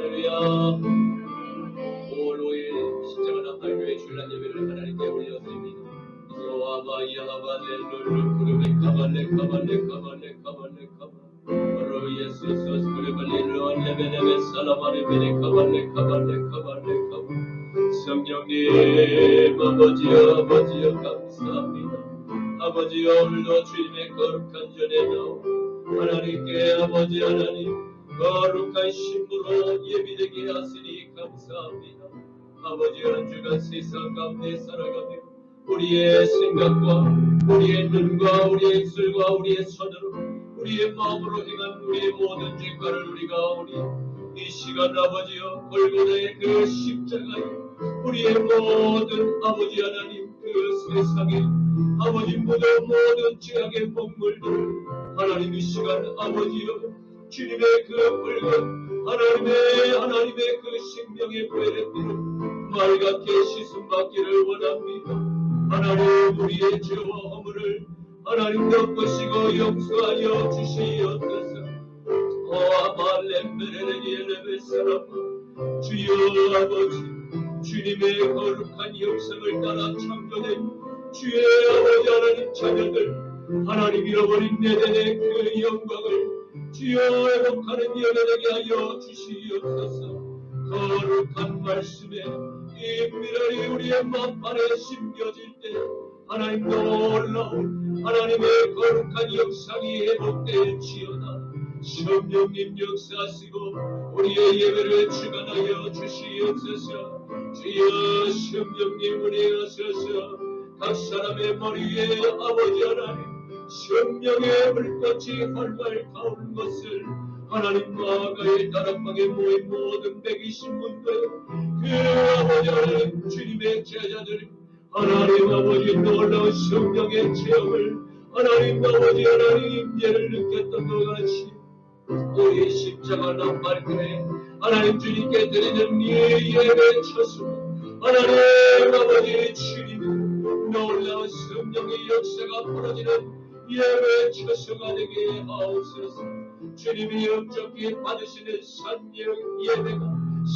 할렐루야. 5월 5일 십자가 나팔교회 주일날 예배를 하나님께 올렸습니다. 소아바이아바델룰루 구르베 카발레 카발레 카발레 카발레 카발 로 예수스 그레발리로 레베레베 살라바레베레 카발레 카발레 카발레 카발 성령님 아버지여 감사합니다. 아버지여 오늘도 주님의 거룩한 전에 나오 하나님께 아버지 하나님 거룩한 신부로 예비되게 하시니 감사합니다. 아버지 한 주간 세상 가운데 살아가며 우리의 생각과 우리의 눈과 우리의 입술과 우리의 손으로 우리의 마음으로 행한 우리의 모든 죄가를 우리가 오니 이 시간 아버지여 골고다의 그 십자가에 우리의 모든 아버지 하나님 그 세상에 아버지 모든 죄악의 목물들 하나님 이 시간 아버지여 주님의 그 붉은 하나님의 그 생명의 보혈의 피로 맑게 씻음 받기를 원합니다. 하나님 우리의 죄와 허물을 하나님 덮으시고 용서하여 주시옵소서. 주여 아버지 주님의 거룩한 영성을 따라 창조된 주의 아버지 하나님 자녀들 하나님 잃어버린 내년의 그 영광을 주여 회복하는 연예되게 하여 주시옵소서. 거룩한 말씀에 이 미랄이 우리의 마음판에 심겨질 때 하나님 놀라운 하나님의 거룩한 영상이 회복될지어다. 성령님 역사하시고 우리의 예배를 주관하여 주시옵소서. 주여 성령님 우리에 하셔서 각 사람의 머리 위에 아버지 하나님 성령의 불꽃이 활활 타오른 것을 하나님 마가의 다락방에 모인 모든 120분들 그 아버지 하나님 주님의 제자들 하나님 아버지 놀라운 성령의 체험을 하나님 아버지 하나님 임재를 느꼈던 것 같이 우리 십자가 나팔교회 하나님 주님께 드리는 이 예배 처수 하나님 아버지 주님 놀라운 성령의 역사가 벌어지는 예배 처수가 되게 하옵소서. 주님이 영적히 받으시는 산역 예배가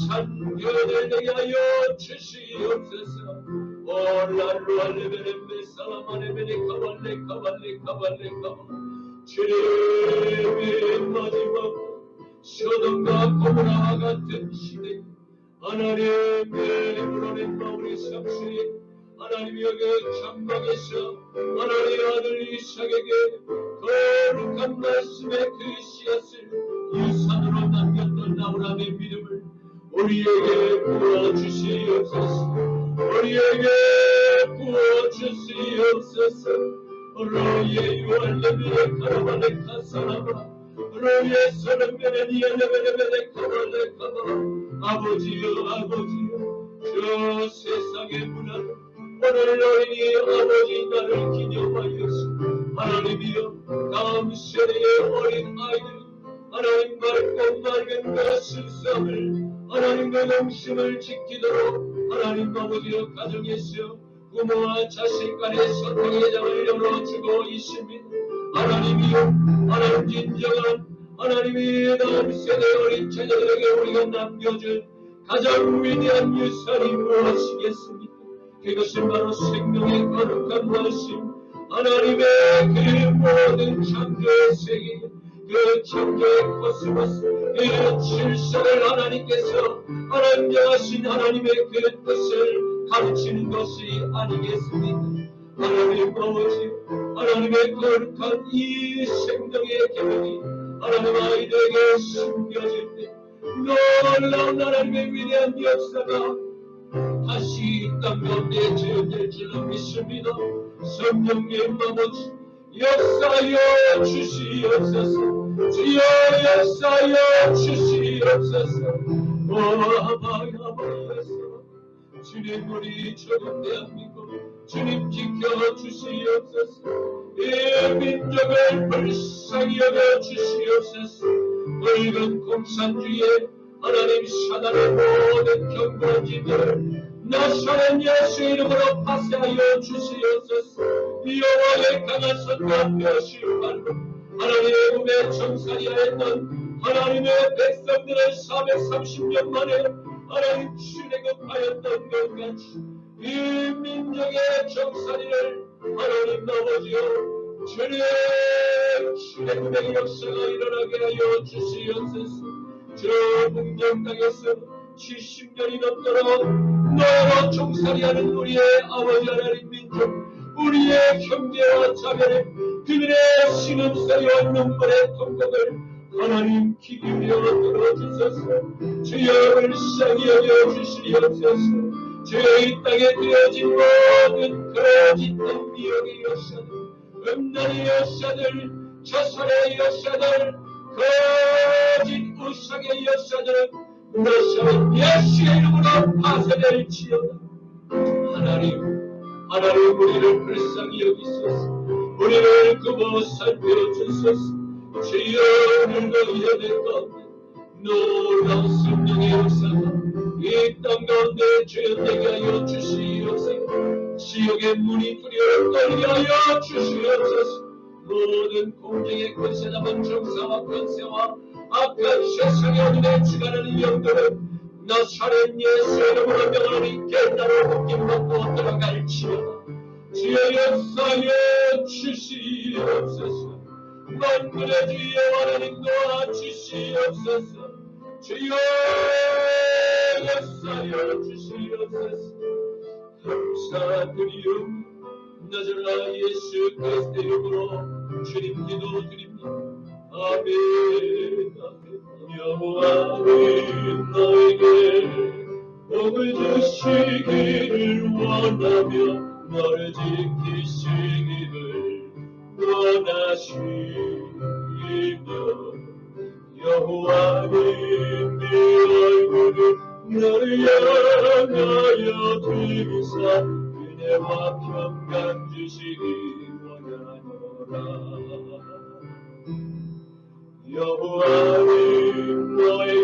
산교들 되게 하여 주시옵소서. 올랄루알레베레베 살라마레베레 카발레 카발레 카발레 카발 주님의 마지막 소돔과 고모라 같은 시대 하나님의 불어낸 마음의 상수에 하나님이 여기 장막에서 하나님의 아들 이삭에게 거룩한 말씀의 그 씨앗을 유산으로 남겼던 아브라함의 믿음을 우리에게 부어주시옵소서. 우리에게 부어주시옵소서. 로예 유알레베레 카라발레 카사라바 로예 소름베레 니알레베레베레 카발레 카바 아버지여 저 세상의 문화를 오늘 너희의 아버지 나를 기념하여서 하나님이여 다음 세대의 어린 아이들이 하나님 맑고 맑은 그 신성을 하나님의 영심을 지키도록 하나님 아버지여 가정에서 부모와 자식 간의 소통의 장을 열어주고 있습니다. 하나님이여 하나님 진정한 하나님이 다음 세대 어린 자녀들에게 우리가 남겨준 가장 위대한 유산이 무엇이겠습니까? 그것은 바로 생명의 거룩한 말씀 하나님의 그 모든 창조의 세계 그 창조의 코스모스 그 질서를 하나님께서 하나님 정하신 하나님의 그 뜻을 가르치는 것이 아니겠습니까? 하나님 아버지 하나님의 거룩한 이 생명의 계명이 하나님 아이들에게 숨겨질 때 놀라운 하나님의 위대한 역사가 다시 이 땅 가운데 재현될 줄로 믿습니다. 성령님 아버지 역사하여 주시옵소서. 주여 역사하여 주시옵소서. 아바야바야서 주님 우리 조국 대한민국 주님 지켜주시옵소서. 이 민족을 불쌍히 여겨 주시옵소서. 늙은 공산주의에 하나님 사단의 모든 경고진들을 나사렛 예수 이름으로 파쇄하여 주시옵소서. 여호와의 강한 손과 벼시로 발로 하나님의 몸에 정사리하였던 하나님의 백성들을 430년 만에 하나님 출애굽하였던 것 같이 이 민족의 정사리를 하나님 아버지여 주님 출애굽의 역사가 일어나게 하여 주시옵소서. 저 문정 땅에서 70년이 넘도록 너로 종살이하는 우리의 아버지 하나님 민족, 우리의 형제와 자매를 그들의 신음소리와 눈물의 통곡을 하나님 귀 기울여 들어주소서. 주여 불쌍히 여겨주시옵소서. 주여 이 땅에 되어진 모든 거짓된 미혹의 역사들, 음란의 역사들, 자살의 역사들, 거짓 우상의 역사들은 너시의 예수의 이름으로 파쇄될지어다. 하나님 우리를 불쌍히 여기소서. 우리를 굽어 살펴주소서. 주여 오늘도 이해될 가운데 놀라운 성령의 역사가 이 땅 가운데 주연되게 하여 주시옵소서. 지옥의 문이 두려워 떨게 하여 주시옵소서. 모든 공중의 권세 잡은 정사와 권세와 악한 세상의 어둠에 주관하는 영들은 나사렛 예수의 이름으로 명하니 깨달아 묶임 받고 들어갈지어다. 주여 역사여 주시옵소서. 만군의 주여 하나님 도와주시옵소서. 주여 역사여 주시옵소서. 감사드리옵 나자라 예수 그리스도 이름으로 주님 기도드립니다. 아멘. 여호와는 너에게 복을 주시기를 원하며 너를 지키시기를 원하시며 여호와는 네 얼굴을 너를 향하여 들으사 은혜와 평강 주시기 원하노라. 여호와는 너에게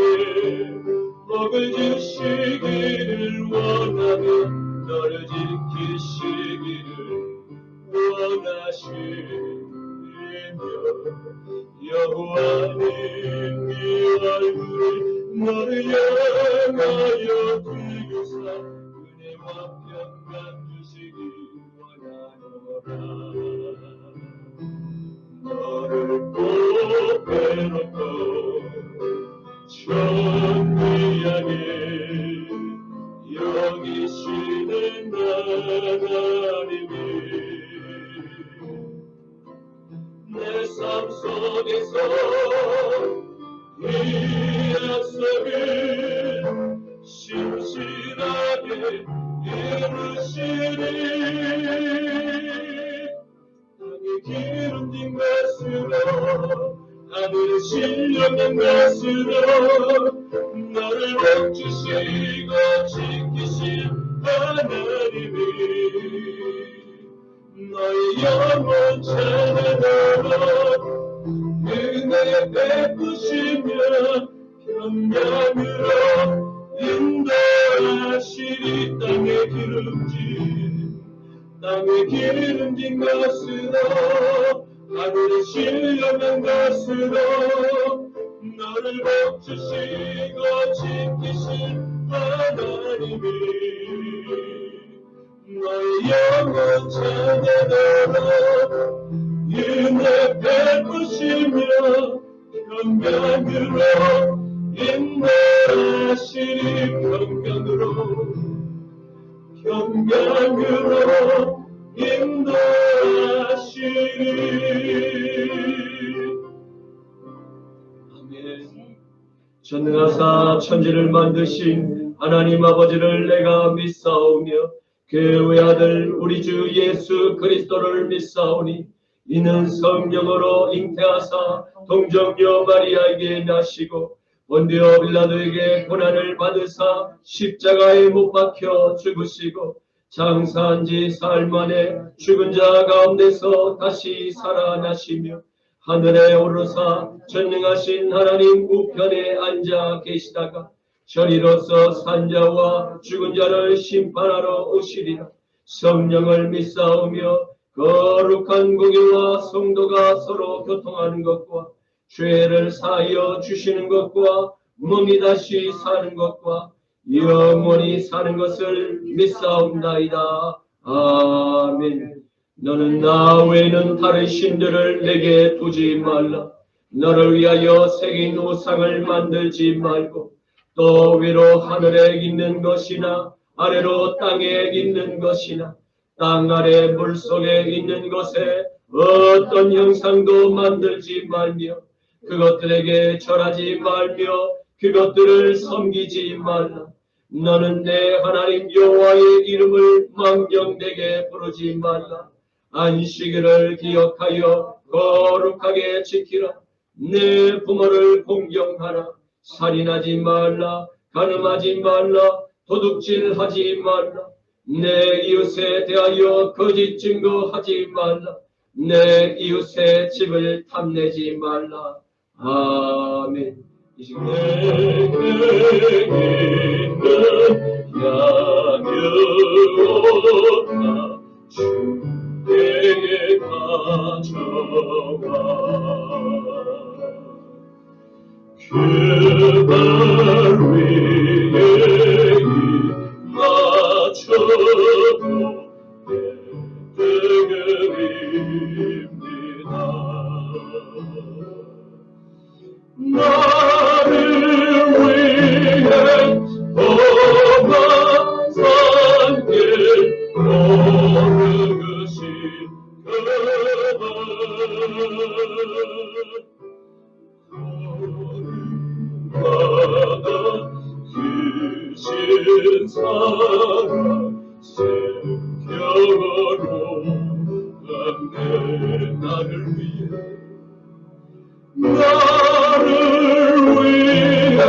복을 주시기를 원하며 너를 지키시기를 원하시며 여호와는 네 얼굴을 너를 향하여 들으사 은혜와 평강 주시기 원하노라. 너를 뽑아놓고 존귀하게 여기시는 하나님이 내 삶 속에서 이 약속을 신실하게 이루시니 땅에 기름진 것으로 하늘에 신령한 것으로 너를 복주시고 지키신 하나님이 너의 영혼 찬양하러 은혜에 베푸시며 평강으로 인도하시리. 땅에 기름진 것으로 하늘에 신령한 것으로 너를 복주시고 지키신 하나님이 너의 영혼 찬양하러 은혜 베푸시며 평강으로 인도하시리. 평강으로 인도하시리. 아멘. 전능하사 천지를 만드신 하나님 아버지를 내가 믿사오며 그 아들 우리 주 예수 그리스도를 믿사오니 이는 성령으로 잉태하사 동정녀 마리아에게 나시고 본디오 빌라도에게 고난을 받으사 십자가에 못 박혀 죽으시고 장사한 지 사흘 만에 죽은 자 가운데서 다시 살아나시며 하늘에 오르사 전능하신 하나님 우편에 앉아 계시다가 저리로서 산자와 죽은 자를 심판하러 오시리라. 성령을 믿사오며 거룩한 공의와 성도가 서로 교통하는 것과 죄를 사하여 주시는 것과 몸이 다시 사는 것과 영원히 사는 것을 믿사옵나이다. 아멘. 너는 나 외에는 다른 신들을 내게 두지 말라. 너를 위하여 새긴 우상을 만들지 말고 또 위로 하늘에 있는 것이나 아래로 땅에 있는 것이나 땅 아래 물속에 있는 것에 어떤 형상도 만들지 말며 그것들에게 절하지 말며 그것들을 섬기지 말라. 너는 내 하나님 여호와의 이름을 망령되게 부르지 말라. 안식일을 기억하여 거룩하게 지키라. 내 부모를 공경하라. 살인하지 말라. 간음하지 말라. 도둑질하지 말라. 내 이웃에 대하여 거짓 증거하지 말라. 내 이웃의 집을 탐내지 말라. 아멘. 내게 있는 양이 없나 주에게 가져와 그발 위에 맞춰도 내 등을입니다. 나를 위해 험한 산길 걸으신 그분 거룩하다 크신 사랑 생겨로 내 나를 위해 나를 위해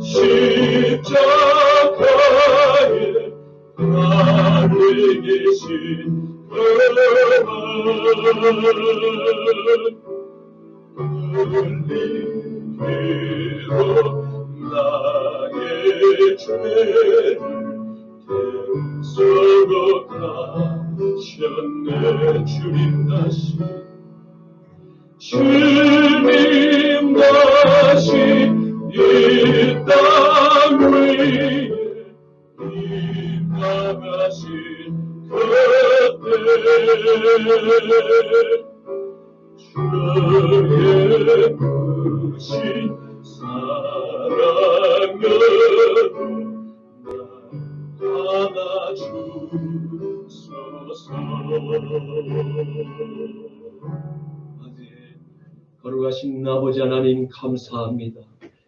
십자가에 달리신 흘리기로 나의 죄를 대속하셨네. 주님 다시 주님 다시 이 땅 위에 임하신 그때 주의 크신 사랑으로 날 받아주소서. 거룩하신 아버지 하나님 감사합니다.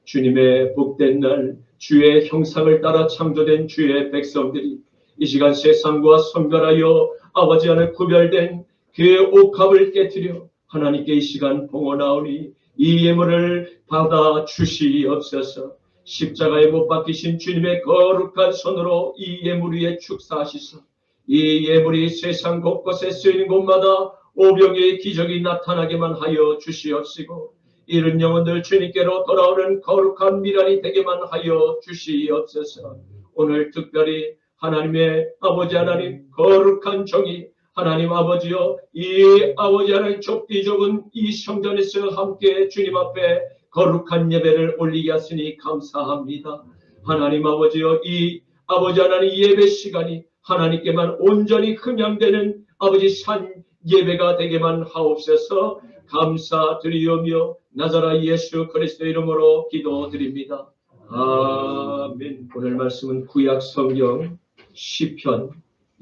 주님의 복된 날 주의 형상을 따라 창조된 주의 백성들이 이 시간 세상과 선별하여 아버지 안에 구별된 그 옥합을 깨뜨려 하나님께 이 시간 봉헌하오니 이 예물을 받아 주시옵소서. 십자가에 못 박히신 주님의 거룩한 손으로 이 예물 위에 축사하시소. 이 예물이 세상 곳곳에 쓰이는 곳마다 오병의 기적이 나타나게만 하여 주시옵시고 이른 영혼들 주님께로 돌아오는 거룩한 미랄이 되게만 하여 주시옵소서. 오늘 특별히 하나님의 아버지 하나님 거룩한 종이 하나님 아버지여 이 아버지 하나님 좁디 좁은 이 성전에서 함께 주님 앞에 거룩한 예배를 올리게 하시니 감사합니다. 하나님 아버지여 이 아버지 하나님 예배 시간이 하나님께만 온전히 흠양되는 아버지 산 예배가 되게만 하옵소서. 감사드리오며 나자라 예수 그리스도 이름으로 기도드립니다. 아멘. 오늘 말씀은 구약 성경 시편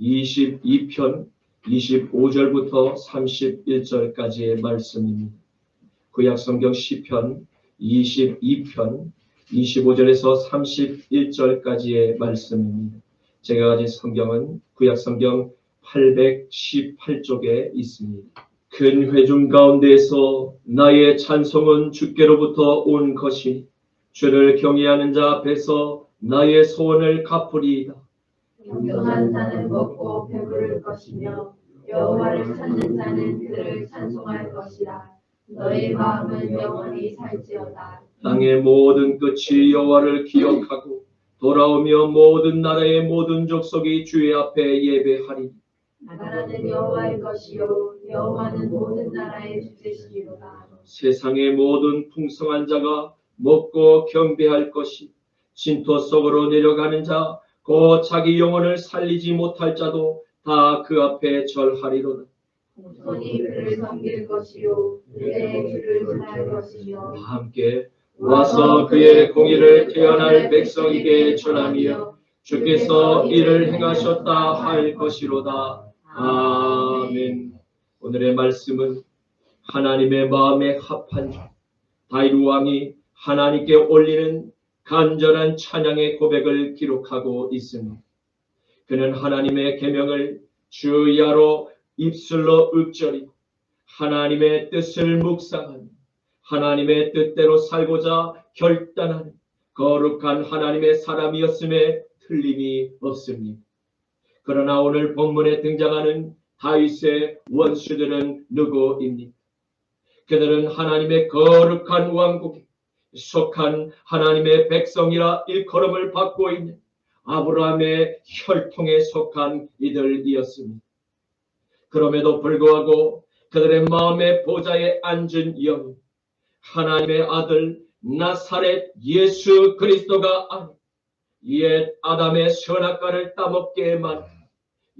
22편 25절부터 31절까지의 말씀입니다. 구약 성경 시편 22편 25절에서 31절까지의 말씀입니다. 제가 가진 성경은 구약 성경 818쪽에 있습니다. 큰 회중 가운데에서 나의 찬송은 주께로부터 온 것이니 주를 경외하는 자 앞에서 나의 소원을 갚으리이다. 경건한 자는 먹고 배부를 것이며 여호와를 찾는 자는 그를 찬송할 것이라. 너의 마음은 영원히 살지어다. 땅의 모든 끝이 여호와를 기억하고 돌아오며 모든 나라의 모든 족속이 주의 앞에 예배하리. 나라는 여호와의 것이요 여호와는 모든 나라의 주제시리로다. 세상의 모든 풍성한 자가 먹고 경배할 것이 진토 속으로 내려가는 자 곧 자기 영혼을 살리지 못할 자도 다 그 앞에 절하리로다. 손이 그를 섬길 것이요 그의 주를 전할 것이며 다 함께 와서 그의 공의를 태어날 백성에게 전하며 주께서 이를 행하셨다 할 것이로다. 아멘. 오늘의 말씀은 하나님의 마음에 합한 자 다윗 왕이 하나님께 올리는 간절한 찬양의 고백을 기록하고 있습니다. 그는 하나님의 계명을 주야로 입술로 읊조리고 하나님의 뜻을 묵상하며 하나님의 뜻대로 살고자 결단하는 거룩한 하나님의 사람이었음에 틀림이 없습니다. 그러나 오늘 본문에 등장하는 다윗의 원수들은 누구입니까? 그들은 하나님의 거룩한 왕국에 속한 하나님의 백성이라 일컬음을 받고 있는 아브라함의 혈통에 속한 이들이었습니다. 그럼에도 불구하고 그들의 마음의 보좌에 앉은 영, 하나님의 아들 나사렛 예수 그리스도가 아닌 옛 아담의 선악과를 따먹게 만든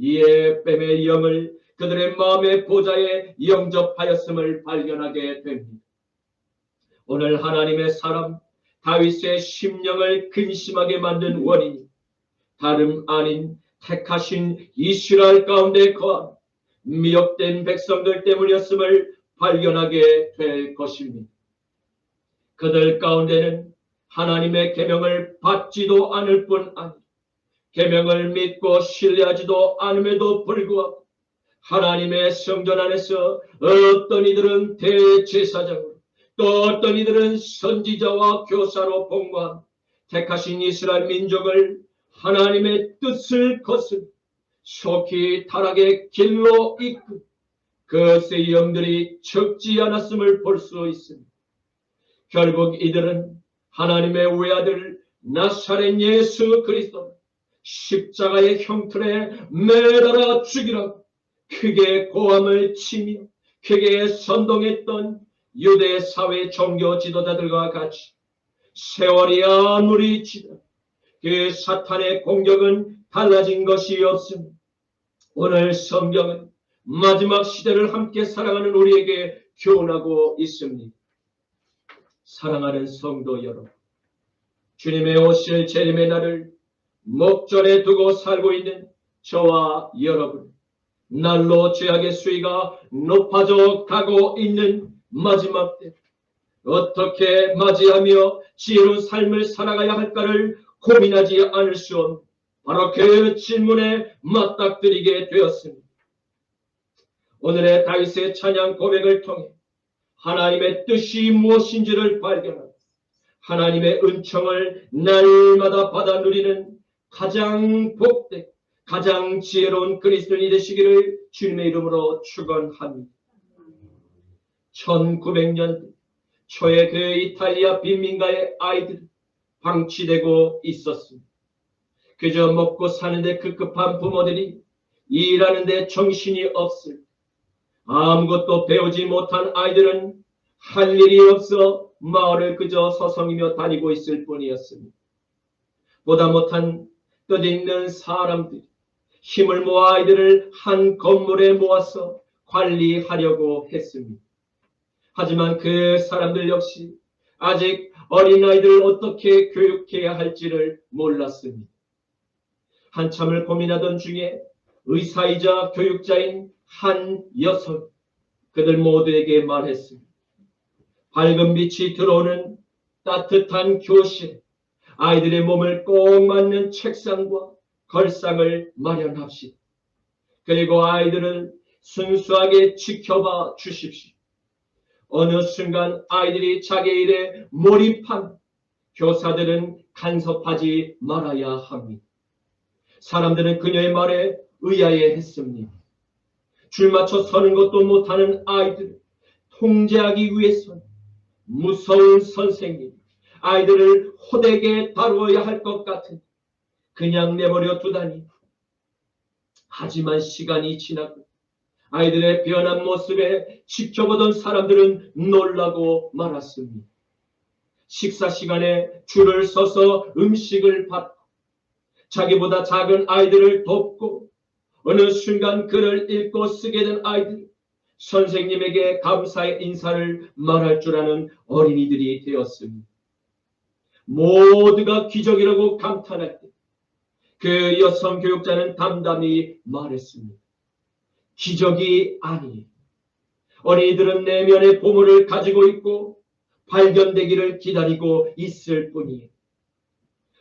옛 뱀의 영을 그들의 마음의 보좌에 영접하였음을 발견하게 됩니다. 오늘 하나님의 사람 다윗의 심령을 근심하게 만든 원인이 다름 아닌 택하신 이스라엘 가운데 거한 미혹된 백성들 때문이었음을 발견하게 될 것입니다. 그들 가운데는 하나님의 계명을 받지도 않을 뿐 아니라 계명을 믿고 신뢰하지도 않음에도 불구하고 하나님의 성전 안에서 어떤 이들은 대제사장으로 또 어떤 이들은 선지자와 교사로 복무한 택하신 이스라엘 민족을 하나님의 뜻을 거슬 속히 타락의 길로 이끌 그것의 영들이 적지 않았음을 볼 수 있습니다. 결국 이들은 하나님의 외아들 나사렛 예수 그리스도 십자가의 형틀에 매달아 죽이라고 크게 고함을 치며 크게 선동했던 유대 사회 종교 지도자들과 같이 세월이 아무리 지나도 그 사탄의 공격은 달라진 것이 없습니다. 오늘 성경은 마지막 시대를 함께 살아가는 우리에게 교훈하고 있습니다. 사랑하는 성도 여러분, 주님의 오실 재림의 날을 목전에 두고 살고 있는 저와 여러분, 날로 죄악의 수위가 높아져 가고 있는 마지막 때 어떻게 맞이하며 지혜로운 삶을 살아가야 할까를 고민하지 않을 수 없는 바로 그 질문에 맞닥뜨리게 되었습니다. 오늘의 다윗의 찬양 고백을 통해 하나님의 뜻이 무엇인지를 발견하고 하나님의 은총을 날마다 받아 누리는 가장 복되고 가장 지혜로운 그리스도인이 되시기를 주님의 이름으로 축원합니다. 1900년 초에 그 이탈리아 빈민가의 아이들이 방치되고 있었습니다. 그저 먹고 사는데 급급한 부모들이 일하는데 정신이 없을 아무것도 배우지 못한 아이들은 할 일이 없어 마을을 그저 서성이며 다니고 있을 뿐이었습니다. 보다 못한 뜻있는 사람들이 힘을 모아 아이들을 한 건물에 모아서 관리하려고 했습니다. 하지만 그 사람들 역시 아직 어린아이들을 어떻게 교육해야 할지를 몰랐습니다. 한참을 고민하던 중에 의사이자 교육자인 한 여성, 그들 모두에게 말했습니다. 밝은 빛이 들어오는 따뜻한 교실, 아이들의 몸을 꼭 맞는 책상과 걸상을 마련합시다. 그리고 아이들을 순수하게 지켜봐 주십시오. 어느 순간 아이들이 자기 일에 몰입한 교사들은 간섭하지 말아야 합니다. 사람들은 그녀의 말에 의아해했습니다. 줄 맞춰 서는 것도 못하는 아이들을 통제하기 위해서는 무서운 선생님, 아이들을 호되게 다루어야 할 것 같은 그냥 내버려 두다니. 하지만 시간이 지나고 아이들의 변한 모습에 지켜보던 사람들은 놀라고 말았습니다. 식사 시간에 줄을 서서 음식을 받고 자기보다 작은 아이들을 돕고 어느 순간 글을 읽고 쓰게 된 아이들, 선생님에게 감사의 인사를 말할 줄 아는 어린이들이 되었습니다. 모두가 기적이라고 감탄할 때 그 여성 교육자는 담담히 말했습니다. 기적이 아니에요. 어린이들은 내면의 보물을 가지고 있고 발견되기를 기다리고 있을 뿐이에요.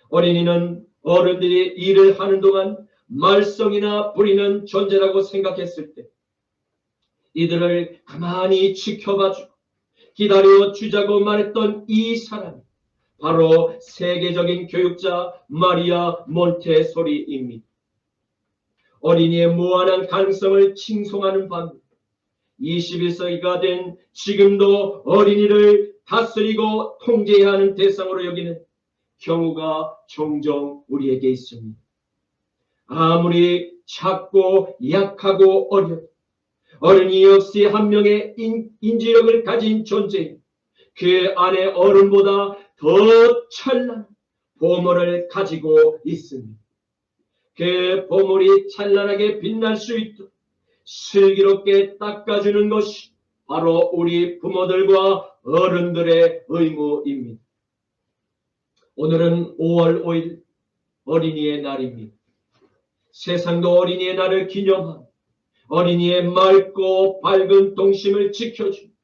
어린이는 어른들이 일을 하는 동안 말썽이나 부리는 존재라고 생각했을 때 이들을 가만히 지켜봐주고 기다려주자고 말했던 이 사람이 바로 세계적인 교육자 마리아 몬테소리입니다. 어린이의 무한한 가능성을 칭송하는 반면 21세기가 된 지금도 어린이를 다스리고 통제해야 하는 대상으로 여기는 경우가 종종 우리에게 있습니다. 아무리 작고 약하고 어려도 어른이 역시 한 명의 인지력을 가진 존재인 그 안에 어른보다 더 찬란한 보물을 가지고 있습니다. 그 보물이 찬란하게 빛날 수 있도록 슬기롭게 닦아주는 것이 바로 우리 부모들과 어른들의 의무입니다. 오늘은 5월 5일 어린이의 날입니다. 세상도 어린이의 날을 기념하며 어린이의 맑고 밝은 동심을 지켜주며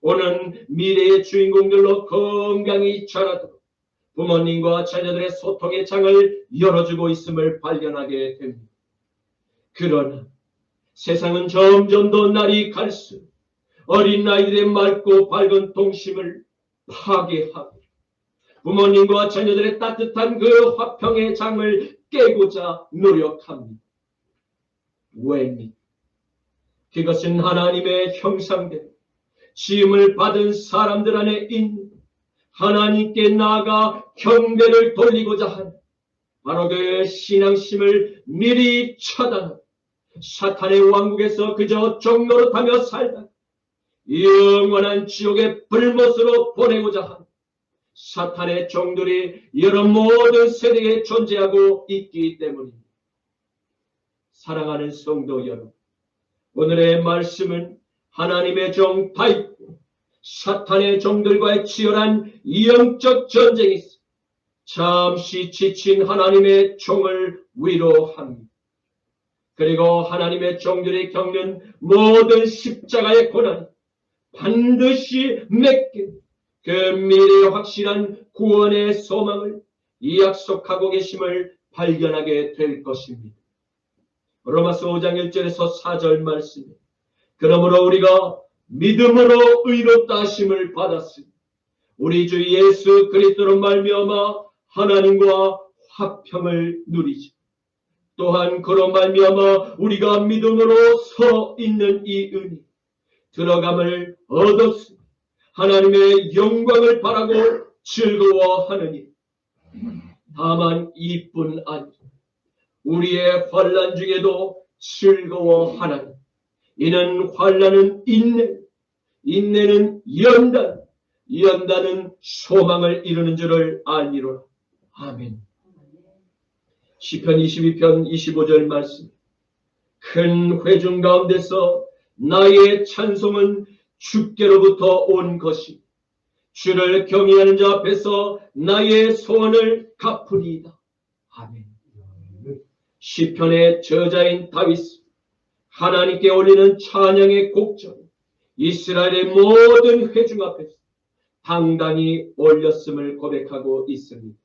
오는 미래의 주인공들로 건강히 자라도록 부모님과 자녀들의 소통의 창을 열어주고 있음을 발견하게 됩니다. 그러나 세상은 점점 더 날이 갈수록 어린 아이들의 맑고 밝은 동심을 파괴하고 부모님과 자녀들의 따뜻한 그 화평의 장을 깨고자 노력합니다. 왜입니까? 그것은 하나님의 형상대로 지음을 받은 사람들 안에 있는 하나님께 나아가 경배를 돌리고자 하는 바로 그 신앙심을 미리 차단하고 사탄의 왕국에서 그저 종노릇하며 살다 영원한 지옥의 불못으로 보내고자 하는 사탄의 종들이 여러 모든 세대에 존재하고 있기 때문입니다. 사랑하는 성도 여러분, 오늘의 말씀은 하나님의 종 다윗과 사탄의 종들과의 치열한 영적 전쟁이 있어 잠시 지친 하나님의 종을 위로합니다. 그리고 하나님의 종들이 겪는 모든 십자가의 고난이 반드시 맺게 그 미래의 확실한 구원의 소망을 약속하고 계심을 발견하게 될 것입니다. 로마서 5장 1절에서 4절 말씀. 그러므로 우리가 믿음으로 의롭다 하심을 받았으니 우리 주 예수 그리스도로 말미암아 하나님과 화평을 누리지. 또한 그로 말미암아 우리가 믿음으로 서 있는 이 은혜 들어감을 얻었으니 하나님의 영광을 바라고 즐거워하느니 다만 이뿐 아니라 우리의 환난 중에도 즐거워하나니 이는 환난은 인내, 인내는 연단, 연단은 소망을 이루는 줄을 알미로라. 아멘. 시편 22편 25절 말씀. 큰 회중 가운데서 나의 찬송은 주께로부터 온 것이 주를 경외하는 자 앞에서 나의 소원을 갚으리이다. 아멘. 시편의 저자인 다윗 하나님께 올리는 찬양의 곡절 이스라엘의 모든 회중 앞에서 당당히 올렸음을 고백하고 있습니다.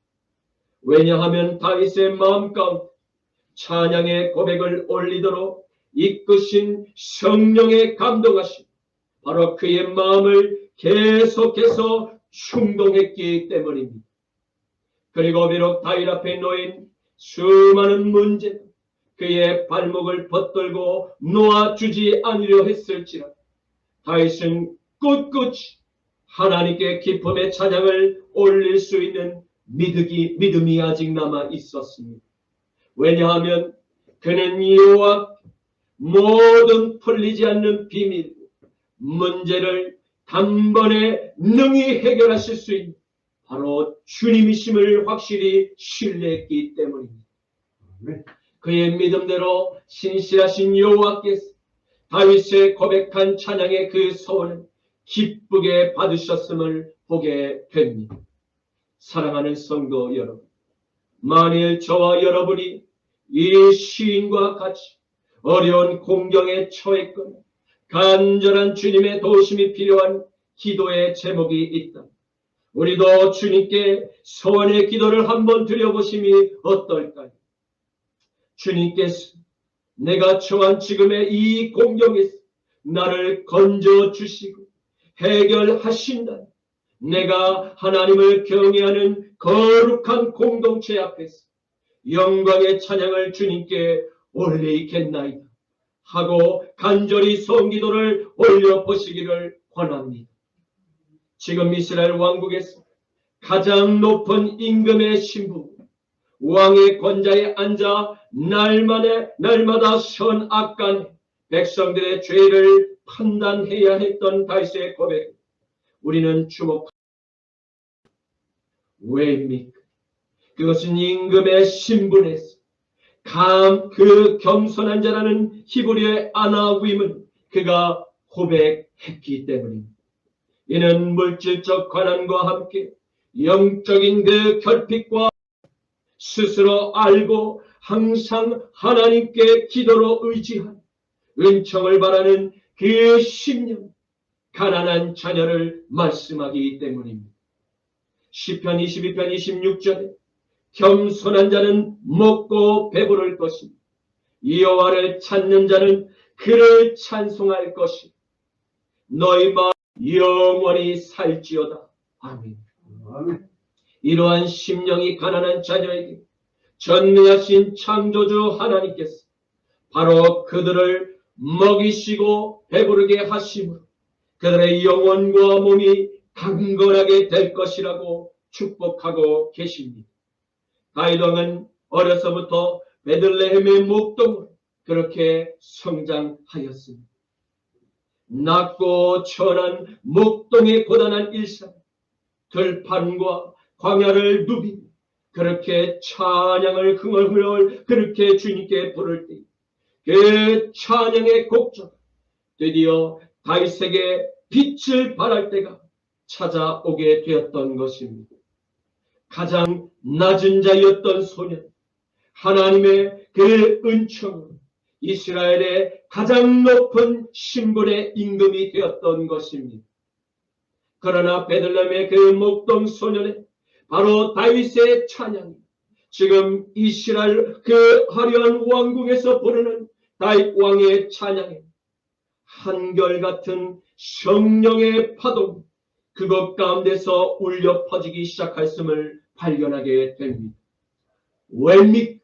왜냐하면 다윗의 마음 가운데 찬양의 고백을 올리도록 이끄신 성령의 감동하심 바로 그의 마음을 계속해서 충동했기 때문입니다. 그리고 비록 다윗 앞에 놓인 수많은 문제 그의 발목을 벗돌고 놓아주지 않으려 했을지라도 다윗은 꿋꿋이 하나님께 기쁨의 찬양을 올릴 수 있는 믿음이 아직 남아 있었습니다. 왜냐하면 그는 여호와 모든 풀리지 않는 비밀, 문제를 단번에 능히 해결하실 수 있는 바로 주님이심을 확실히 신뢰했기 때문입니다. 그의 믿음대로 신실하신 여호와께서 다윗의 고백한 찬양의 그 소원을 기쁘게 받으셨음을 보게 됩니다. 사랑하는 성도 여러분, 만일 저와 여러분이 이 시인과 같이 어려운 공경에 처했거나 간절한 주님의 도우심이 필요한 기도의 제목이 있다. 우리도 주님께 소원의 기도를 한번 드려보심이 어떨까요? 주님께서 내가 처한 지금의 이 공경에서 나를 건져주시고 해결하신다. 내가 하나님을 경외하는 거룩한 공동체 앞에서 영광의 찬양을 주님께 올리겠나이다 하고 간절히 성기도를 올려보시기를 권합니다. 지금 이스라엘 왕국에서 가장 높은 임금의 신부, 왕의 권자에 앉아 날마다 선악간 백성들의 죄를 판단해야 했던 다윗의 고백, 우리는 주목합니다. 왜입니까? 그것은 임금의 신분에서 그 겸손한 자라는 히브리의 아나위임을 그가 고백했기 때문입니다. 이는 물질적 관한과 함께 영적인 그 결핍과 스스로 알고 항상 하나님께 기도로 의지한 은총을 바라는 그 심령, 가난한 자녀를 말씀하기 때문입니다. 시편 22편 26절에 겸손한 자는 먹고 배부를 것이며 여호와를 찾는 자는 그를 찬송할 것이며 너희 마음 영원히 살지어다. 아멘. 이러한 심령이 가난한 자녀에게 전능하신 창조주 하나님께서 바로 그들을 먹이시고 배부르게 하심으로 그들의 영혼과 몸이 강건하게 될 것이라고 축복하고 계십니다. 다윗 왕은 어려서부터 베들레헴의 목동으로 그렇게 성장하였습니다. 낮고 천한 목동의 고단한 일상, 들판과 광야를 누비며 그렇게 찬양을 흥얼흥얼 그렇게 주님께 부를 때 그 찬양의 곡조, 드디어 다윗에게 빛을 발할 때가 찾아오게 되었던 것입니다. 가장 낮은 자였던 소년, 하나님의 그 은총으로 이스라엘의 가장 높은 신분의 임금이 되었던 것입니다. 그러나 베들레헴의 그 목동 소년의 바로 다윗의 찬양이 지금 이스라엘 그 화려한 왕궁에서 부르는 다윗 왕의 찬양에 한결같은 성령의 파동, 그것 가운데서 울려 퍼지기 시작했음을 발견하게 됩니다. 왜입니까?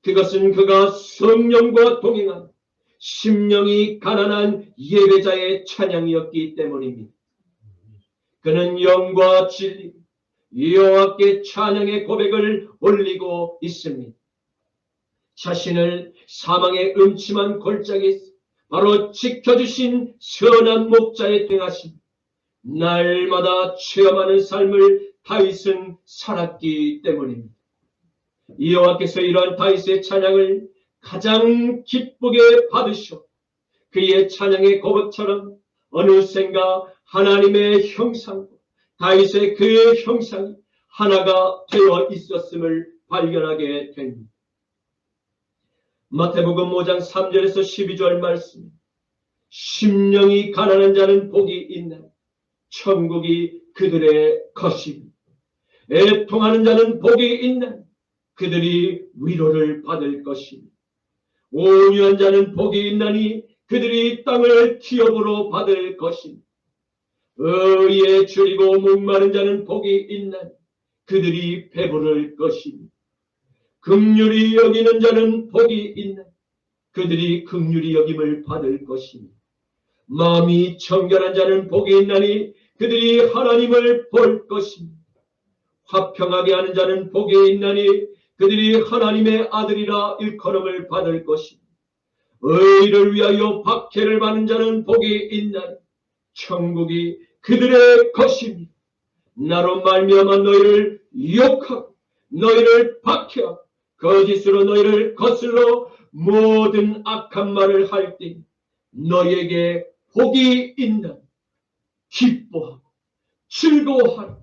그것은 그가 성령과 동행한 심령이 가난한 예배자의 찬양이었기 때문입니다. 그는 영과 진리, 여호와께 찬양의 고백을 올리고 있습니다. 자신을 사망의 음침한 골짜기에서 바로 지켜주신 선한 목자에 행하심, 날마다 체험하는 삶을 다윗은 살았기 때문입니다. 여호와께서 이러한 다윗의 찬양을 가장 기쁘게 받으셔 그의 찬양의 고백처럼 어느샌가 하나님의 형상, 다윗의 그 형상이 하나가 되어 있었음을 발견하게 됩니다. 마태복음 5장 3절에서 12절 말씀, 심령이 가난한 자는 복이 있나니 천국이 그들의 것입니다. 애통하는 자는 복이 있나니 그들이 위로를 받을 것입니다. 온유한 자는 복이 있나니 그들이 땅을 기업으로 받을 것입니다. 의에 줄이고 목마른 자는 복이 있나니 그들이 배부를 것입니다. 긍휼히 여기는 자는 복이 있나니 그들이 긍휼히 여김을 받을 것입니다. 마음이 정결한 자는 복이 있나니 그들이 하나님을 볼 것입니다. 화평하게 하는 자는 복이 있나니 그들이 하나님의 아들이라 일컬음을 받을 것입니다. 의를 위하여 박해를 받는 자는 복이 있나니 천국이 그들의 것입니다. 나로 말미암아 너희를 욕하고 너희를 박해하고 거짓으로 너희를 거슬러 모든 악한 말을 할 때 너희에게 복이 있나니 기뻐하고 즐거워하라.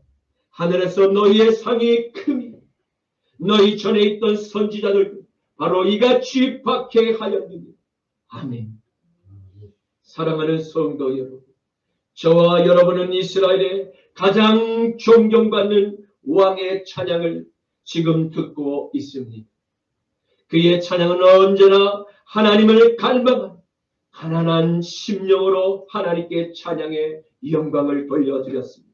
하늘에서 너희의 상이 크니 너희 전에 있던 선지자들 바로 이같이 박해하였느니. 아멘. 사랑하는 성도 여러분, 저와 여러분은 이스라엘의 가장 존경받는 왕의 찬양을 지금 듣고 있습니다. 그의 찬양은 언제나 하나님을 갈망한 가난한 심령으로 하나님께 찬양의 영광을 돌려드렸습니다.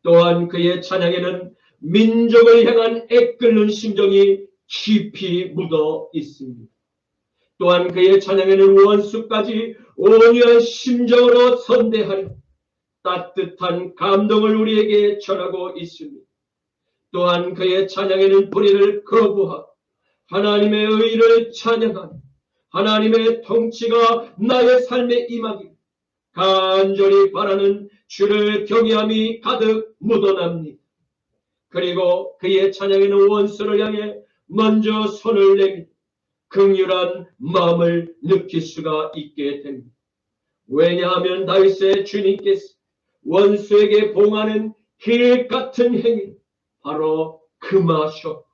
또한 그의 찬양에는 민족을 향한 애끓는 심정이 깊이 묻어 있습니다. 또한 그의 찬양에는 원수까지 온유한 심정으로 선대하는 따뜻한 감동을 우리에게 전하고 있습니다. 또한 그의 찬양에는 불의를 거부하고 하나님의 의를 찬양하는 하나님의 통치가 나의 삶에 임하기를 간절히 바라는 주를 경외함이 가득 묻어납니다. 그리고 그의 찬양에는 원수를 향해 먼저 손을 내밀 긍휼한 마음을 느낄 수가 있게 됩니다. 왜냐하면 다윗의 주님께서 원수에게 봉하는 길 같은 행위 바로 금하셨고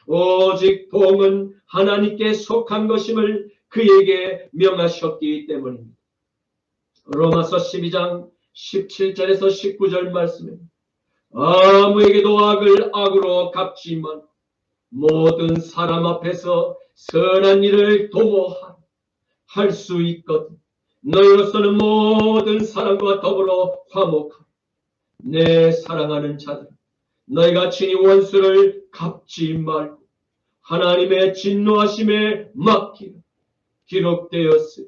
오직 봉은 하나님께 속한 것임을 그에게 명하셨기 때문입니다. 로마서 12장 17절에서 19절 말씀에 아무에게도 악을 악으로 갚지만 모든 사람 앞에서 선한 일을 도모하라. 할 수 있거든. 너희로서는 모든 사람과 더불어 화목하라. 내 사랑하는 자들, 너희가 친히 원수를 갚지 말고 하나님의 진노하심에 맡기라. 기록되었으니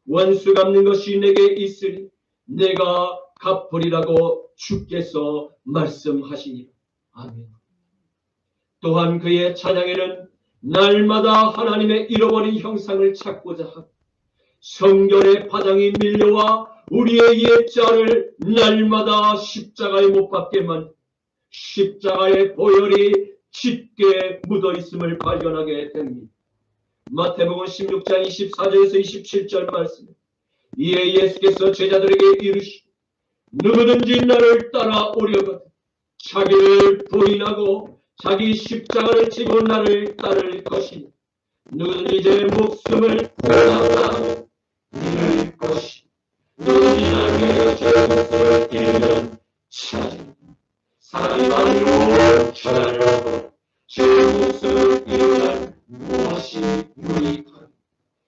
원수 갚는 것이 내게 있으니 내가 갚으리라고 주께서 말씀하시니라. 아멘. 또한 그의 찬양에는 날마다 하나님의 잃어버린 형상을 찾고자 하고 성결의 파장이 밀려와 우리의 옛자를 날마다 십자가에 못 박게만 십자가의 보혈이 짙게 묻어있음을 발견하게 됩니다. 마태복음 16장 24절에서 27절 말씀. 이에 예수께서 제자들에게 이르시되 누구든지 나를 따라오려거든 자기를 부인하고 자기 십자가를 지고 나를 따를 것이니 누구든지 제 목숨을 구원하고 잃을 것이 누구든지 나를 위하여 제 목숨을 잃으면 찾으리라. 사람이 말로 전하려고 제 목숨을 잃으면 무엇이 유익하리.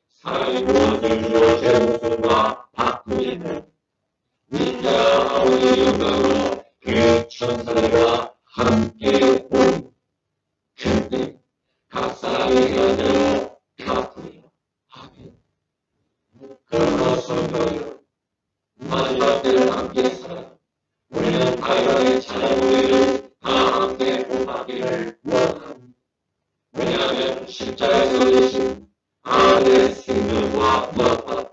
사람이 무엇을 주어 제 목숨과 바꾸겠느냐. 인자가 아버지의 영광으로 그 천사들과 함께 오니 그때 각 사람에게 대로 갚으리라. 아멘. 그러므로 성도여 마지막 때를 함께 살아 우리는 다윗의 찬양 우리를 다 함께 봉하기를 원합니다. 왜냐하면 십자가에서 되신 아들의 생명과 마파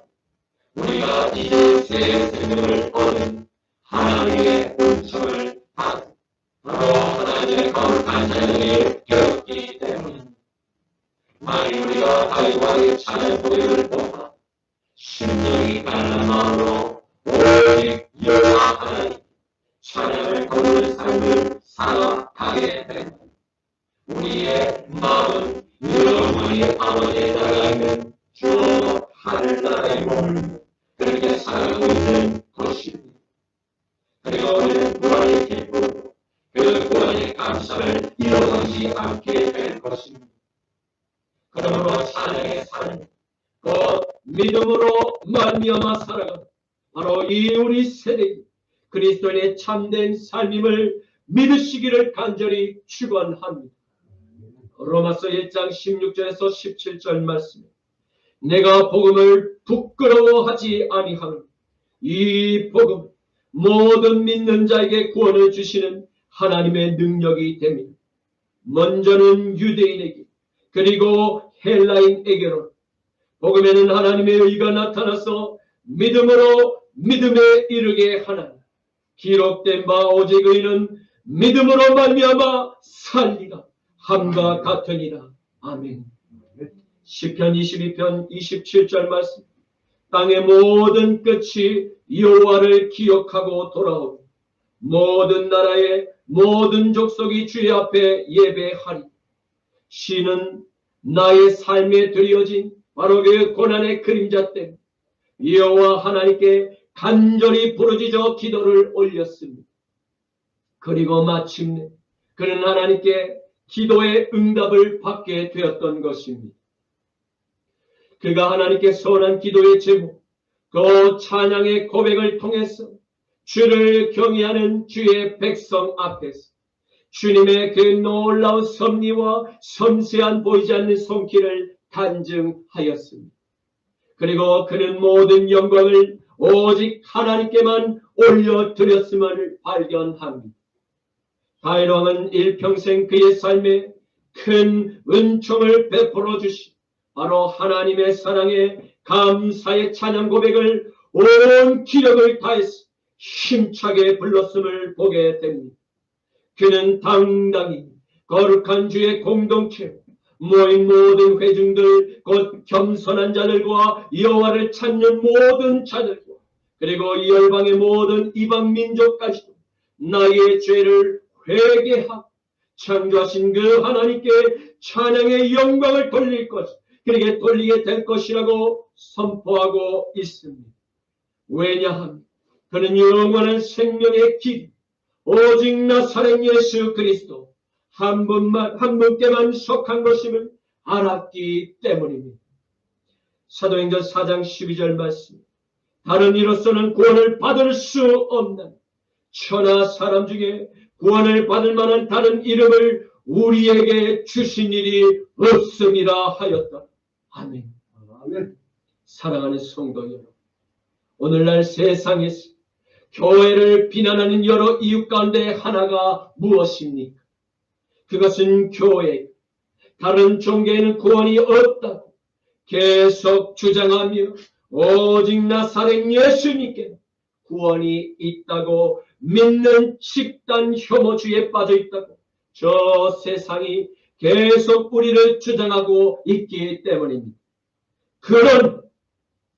우리가 이제 새 생명을 얻은 하나님의 은총을 받은 바로 하나님의 거룩한 찬양이 되었기 때문입니다. 만일 우리가 다윗 왕의 찬양 고백을 보아 심령이 가난한 마음으로 오직 여호와 하나님 찬양을 거두는 삶을 살아가게 된다. 우리의 마음은 여러분이 아버지의 나라에 있는 주 하늘나라의 몸을 그렇게 살아가고 있는 것입니다. 그리고 우리는 구원의 기쁨, 그 구원의 감사를 잃어버리지 않게 될 것입니다. 그러므로 찬양의 삶, 곧 믿음으로 말미암아 살아가 바로 이 우리 세대의 그리스도인의 참된 삶임을 믿으시기를 간절히 축원합니다. 로마서 1장 16절에서 17절 말씀. 내가 복음을 부끄러워하지 아니하노니 이 복음 모든 믿는 자에게 구원을 주시는 하나님의 능력이 됩니다. 먼저는 유대인에게 그리고 헬라인에게로 복음에는 하나님의 의가 나타나서 믿음으로 믿음에 이르게 하나니 기록된 바 오직 의는 믿음으로 말미암아 살리라 함과 같으니라. 아멘. 시편 22편 27절 말씀. 땅의 모든 끝이 여호와를 기억하고 돌아오고 모든 나라의 모든 족속이 주의 앞에 예배하리. 시는 나의 삶에 드려진 바로 그 고난의 그림자 때문에 여호와 하나님께 간절히 부르짖어 기도를 올렸습니다. 그리고 마침내 그는 하나님께 기도의 응답을 받게 되었던 것입니다. 그가 하나님께 소원한 기도의 제목, 그 찬양의 고백을 통해서 주를 경외하는 주의 백성 앞에서 주님의 그 놀라운 섭리와 섬세한 보이지 않는 손길을 간증하였습니다. 그리고 그는 모든 영광을 오직 하나님께만 올려드렸음을 발견합니다. 다윗 왕은 일평생 그의 삶에 큰 은총을 베풀어 주시 바로 하나님의 사랑에 감사의 찬양 고백을 온 기력을 다해서 힘차게 불렀음을 보게 됩니다. 그는 당당히 거룩한 주의 공동체 모인 모든 회중들 곧 겸손한 자들과 여호와를 찾는 모든 자들과 그리고 열방의 모든 이방 민족까지도 나의 죄를 회개하고 창조하신 그 하나님께 찬양의 영광을 돌릴 것, 그에게 돌리게 될 것이라고 선포하고 있습니다. 왜냐하면 그는 영원한 생명의 길, 오직 나사렛 예수 그리스도 한 분께만 속한 것임을 알았기 때문입니다. 사도행전 4장 12절 말씀. 다른 이로서는 구원을 받을 수 없는 천하 사람 중에 구원을 받을 만한 다른 이름을 우리에게 주신 일이 없음이라 하였다. 아멘. 아멘. 사랑하는 성도 여러분, 오늘날 세상에서 교회를 비난하는 여러 이유 가운데 하나가 무엇입니까? 그것은 교회, 다른 종교에는 구원이 없다고 계속 주장하며 오직 나사렛 예수님께 구원이 있다고 믿는 집단 혐오주의에 빠져 있다고 저 세상이 계속 우리를 주장하고 있기 때문입니다. 그런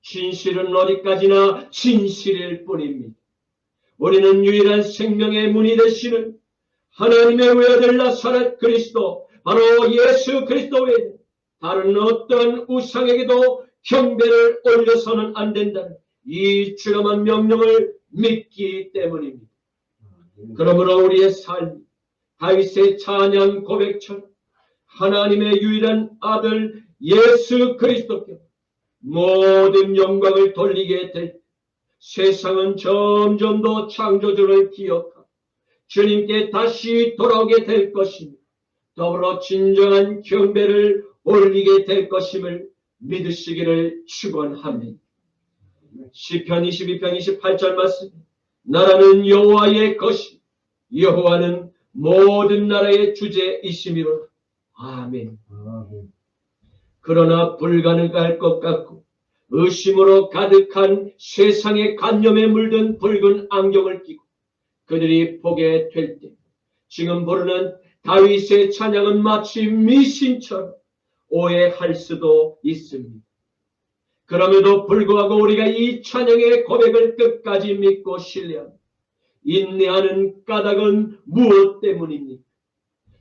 진실은 어디까지나 진실일 뿐입니다. 우리는 유일한 생명의 문이 되시는 하나님의 외아들 나사렛 그리스도, 바로 예수 그리스도 외에 다른 어떤 우상에게도 경배를 올려서는 안 된다는 이 주엄한 명령을 믿기 때문입니다. 그러므로 우리의 삶이 다윗의 찬양 고백처럼 하나님의 유일한 아들 예수 그리스도께 모든 영광을 돌리게 될 때 세상은 점점 더 창조주를 기억하고 주님께 다시 돌아오게 될 것이며 더불어 진정한 경배를 올리게 될 것임을 믿으시기를 축원합니다. 시편 22편 28절 말씀. 나라는 여호와의 것이 여호와는 모든 나라의 주제이심이로다. 아멘. 그러나 불가능할 것 같고 의심으로 가득한 세상의 관념에 물든 붉은 안경을 끼고 그들이 보게 될 때 지금 부르는 다윗의 찬양은 마치 미신처럼 오해할 수도 있습니다. 그럼에도 불구하고 우리가 이 찬양의 고백을 끝까지 믿고 신뢰하고 인내하는 까닭은 무엇 때문입니까?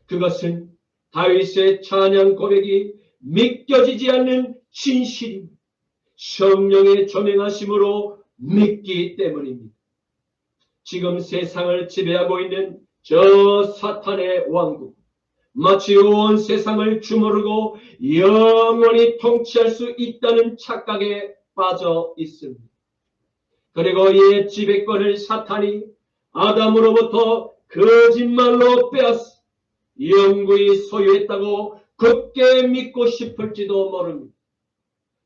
그것은 다윗의 찬양 고백이 믿겨지지 않는 진실입니다. 성령의 조명하심으로 믿기 때문입니다. 지금 세상을 지배하고 있는 저 사탄의 왕국, 마치 온 세상을 주무르고 영원히 통치할 수 있다는 착각에 빠져 있습니다. 그리고 이 지배권을 사탄이 아담으로부터 거짓말로 빼앗아 영구히 소유했다고 굳게 믿고 싶을지도 모릅니다.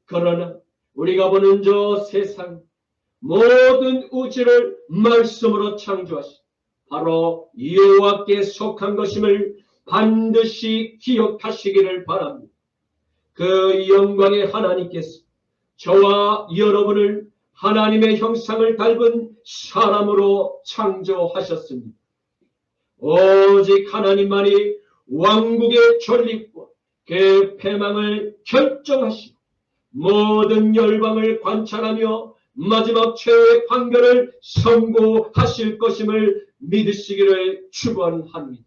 그러나 우리가 보는 저 세상 모든 우주를 말씀으로 창조하신 바로 여호와께 속한 것임을 반드시 기억하시기를 바랍니다. 그 영광의 하나님께서 저와 여러분을 하나님의 형상을 닮은 사람으로 창조하셨습니다. 오직 하나님만이 왕국의 존립과 그 패망을 결정하시고 모든 열방을 관찰하며 마지막 최후의 판결을 선고하실 것임을 믿으시기를 축원합니다.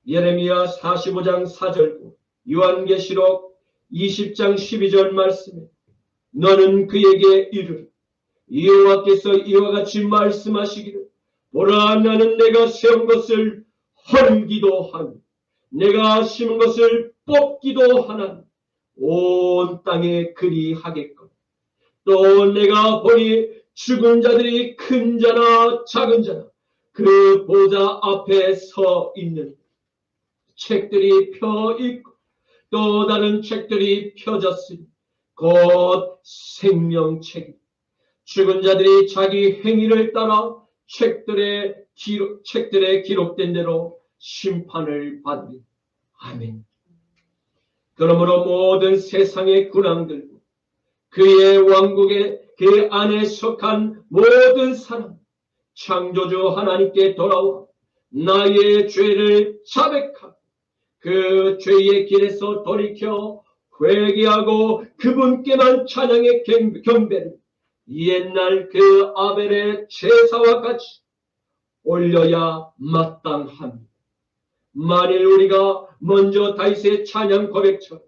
예레미야 45장 4절과 요한계시록 20장 12절 말씀에 너는 그에게 이르라 여호와께서 이와 같이 말씀하시기를 보라 나는 내가 세운 것을 헐기도 하니 내가 심은 것을 뽑기도 하나니 온 땅에 그리하겠거늘 또 내가 보니 죽은 자들이 큰 자나 작은 자나 그 보좌 앞에 서 있는 책들이 펴 있고 또 다른 책들이 펴졌으니 곧 생명책이 죽은 자들이 자기 행위를 따라 책들에 기록된 대로 심판을 받으리. 아멘. 그러므로 모든 세상의 군왕들과 그의 왕국에 그 안에 속한 모든 사람 창조주 하나님께 돌아와 나의 죄를 자백하고 그 죄의 길에서 돌이켜 회개하고 그분께만 찬양의 경배를 옛날 그 아벨의 제사와 같이 올려야 마땅합니다. 만일 우리가 먼저 다윗의 찬양 고백처럼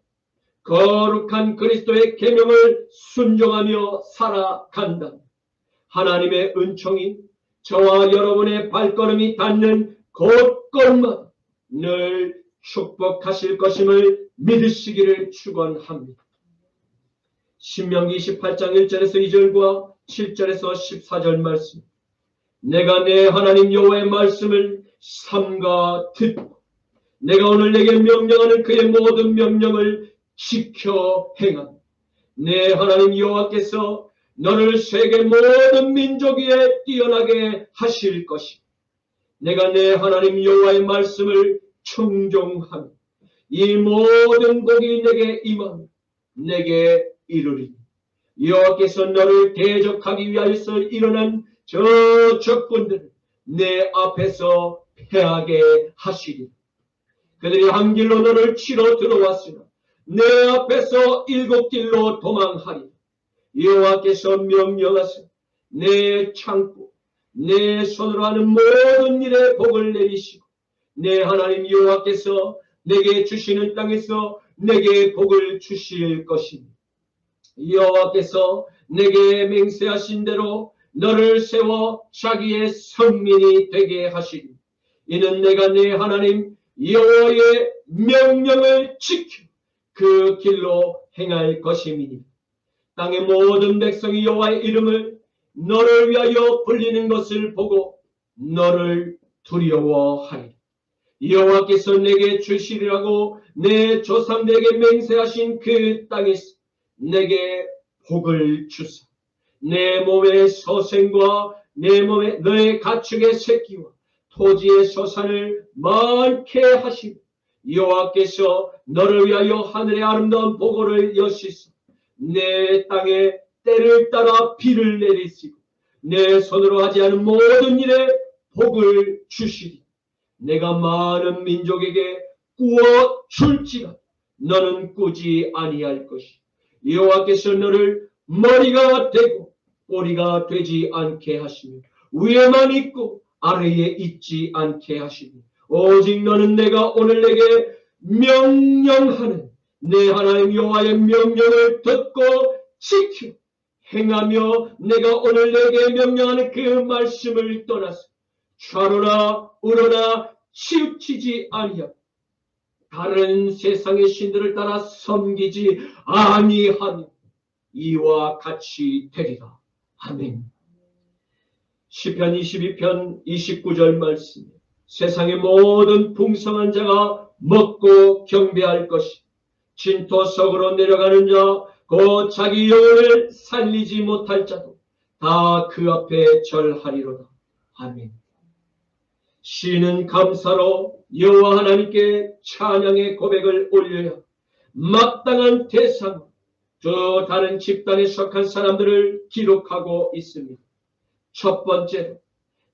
거룩한 그리스도의 계명을 순종하며 살아간다면 하나님의 은총이 저와 여러분의 발걸음이 닿는 곳곳마다 늘 축복하실 것임을 믿으시기를 축원합니다. 신명기 28장 1절에서 2절과 7절에서 14절 말씀 내가 내 하나님 여호와의 말씀을 삼가 듣고 내가 오늘 내게 명령하는 그의 모든 명령을 지켜 행하며 내 하나님 여호와께서 너를 세계 모든 민족 위에 뛰어나게 하실 것이고 내가 내 하나님 여호와의 말씀을 청종하며 이 모든 복이 내게 임하며 내게 이르리니 여호와께서 너를 대적하기 위하여서 일어난 저 적군들을 내 앞에서 패하게 하시리라. 그들이 한 길로 너를 치러 들어왔으나 내 앞에서 7길로 도망하리라. 여호와께서 명령하사 내 창고 내 손으로 하는 모든 일에 복을 내리시고 내 하나님 여호와께서 내게 주시는 땅에서 내게 복을 주실 것입니다. 여호와께서 내게 맹세하신 대로 너를 세워 자기의 성민이 되게 하시리. 이는 내가 내 하나님 여호와의 명령을 지켜 그 길로 행할 것임이니 땅의 모든 백성이 여호와의 이름을 너를 위하여 불리는 것을 보고 너를 두려워하리라. 여호와께서 내게 주시리라고 내 조상들에게 맹세하신 그 땅에서 내게 복을 주사 내 몸의 소생과 내 몸의 너의 가축의 새끼와 토지의 소산을 많게 하시고 여호와께서 너를 위하여 하늘의 아름다운 보고를 여시사 내 땅에 때를 따라 비를 내리시고 내 손으로 하지 않은 모든 일에 복을 주시리. 내가 많은 민족에게 꾸어 줄지라 너는 꾸지 아니할 것이 여호와께서 너를 머리가 되고 꼬리가 되지 않게 하시며 위에만 있고 아래에 있지 않게 하시니 오직 너는 내가 오늘 내게 명령하는 내 하나님 여호와의 명령을 듣고 지켜 행하며 내가 오늘 내게 명령하는 그 말씀을 떠나서 좌로나 우로나 치우치지 아니하고 다른 세상의 신들을 따라 섬기지 아니하니 이와 같이 되리라. 아멘. 시편 22편 29절 말씀 세상의 모든 풍성한 자가 먹고 경배할 것이 진토 속으로 내려가는 자 곧 자기 영혼을 살리지 못할 자도 다 그 앞에 절하리로다. 아멘. 시인은 감사로 여호와 하나님께 찬양의 고백을 올려야 마땅한 대상 또 다른 집단에 속한 사람들을 기록하고 있습니다. 첫 번째로